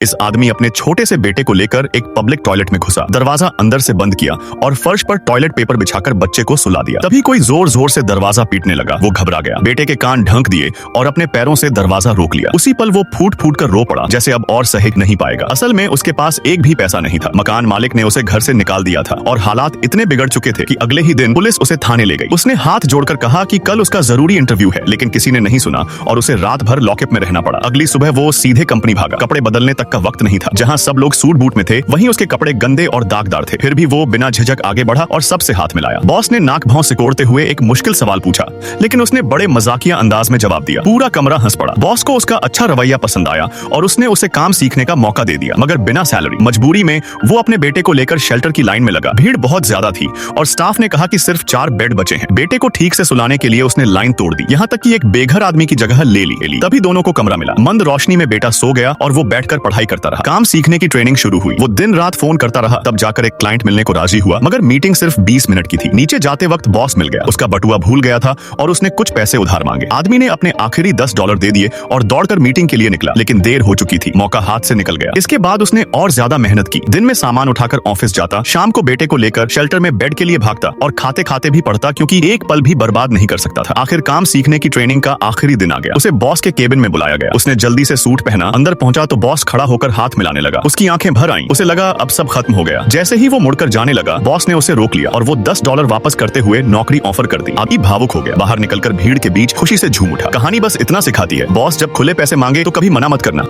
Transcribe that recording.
इस आदमी अपने छोटे से बेटे को लेकर एक पब्लिक टॉयलेट में घुसा, दरवाजा अंदर से बंद किया और फर्श पर टॉयलेट पेपर बिछाकर बच्चे को सुला दिया। तभी कोई जोर जोर से दरवाजा पीटने लगा। वो घबरा गया, बेटे के कान ढंक दिए और अपने पैरों से दरवाजा रोक लिया। उसी पल वो फूट फूट कर रो पड़ा, जैसे अब और सह नहीं पाएगा। असल में उसके पास एक भी पैसा नहीं था। मकान मालिक ने उसे घर से निकाल दिया था और हालात इतने बिगड़ चुके थे कि अगले ही दिन पुलिस उसे थाने ले गई। उसने हाथ जोड़कर कहा कि कल उसका जरूरी इंटरव्यू है, लेकिन किसी ने नहीं सुना और उसे रात भर लॉकअप में रहना पड़ा। अगली सुबह वो सीधे कंपनी भागा। कपड़े बदलने तक का वक्त नहीं था। जहां सब लोग सूट बूट में थे, वहीं उसके कपड़े गंदे और दागदार थे। फिर भी वो बिना झिझक आगे बढ़ा और सबसे हाथ मिलाया। बॉस ने नाक भौं सिकोड़ते हुए एक मुश्किल सवाल पूछा, लेकिन उसने बड़े मजाकिया अंदाज में जवाब दिया। पूरा कमरा हंस पड़ा। बॉस को उसका अच्छा रवैया पसंद आया और उसने उसे काम सीखने का मौका दे दिया, मगर बिना सैलरी। मजबूरी में वो अपने बेटे को लेकर शेल्टर की लाइन में लगा। भीड़ बहुत ज्यादा थी और स्टाफ ने कहा कि सिर्फ 4 बेड बचे हैं। बेटे को ठीक से सुलाने के लिए उसने लाइन तोड़ दी, यहाँ तक कि एक बेघर आदमी की जगह ले ली। तभी दोनों को कमरा मिला। मंद रोशनी में बेटा सो गया और वो बैठकर पढ़ाई करता रहा। काम सीखने की ट्रेनिंग शुरू हुई। वो दिन रात फोन करता रहा, तब जाकर एक क्लाइंट मिलने को राजी हुआ, मगर मीटिंग सिर्फ 20 मिनट की थी। नीचे जाते वक्त बॉस मिल गया। उसका बटुआ भूल गया था और उसने कुछ पैसे उधार मांगे। आदमी ने अपने आखिरी $10 दे दिए और दौड़कर मीटिंग के लिए निकला, लेकिन देर हो चुकी थी। मौका हाथ से निकल गया। इसके बाद उसने और ज्यादा मेहनत की। दिन में सामान उठाकर ऑफिस जाता, शाम को बेटे को लेकर शेल्टर में बेड के लिए भागता और खाते खाते भी पढ़ता, क्योंकि एक पल भी बर्बाद नहीं कर सकता था। आखिर काम सीखने की ट्रेनिंग का आखिरी दिन आ गया। उसे बॉस के केबिन में बुलाया गया। उसने जल्दी से सूट पहना। अंदर पहुंचा तो बॉस खड़ा होकर हाथ मिलाने लगा। उसकी आंखें भर आईं। उसे लगा अब सब खत्म हो गया। जैसे ही वो मुड़कर जाने लगा, बॉस ने उसे रोक लिया और वो $10 वापस करते हुए नौकरी ऑफर कर दी। आदमी भावुक हो गया। बाहर निकलकर भीड़ के बीच खुशी से झूम उठा। कहानी बस इतना सिखाती है, बॉस जब खुले पैसे मांगे तो कभी मना मत करना।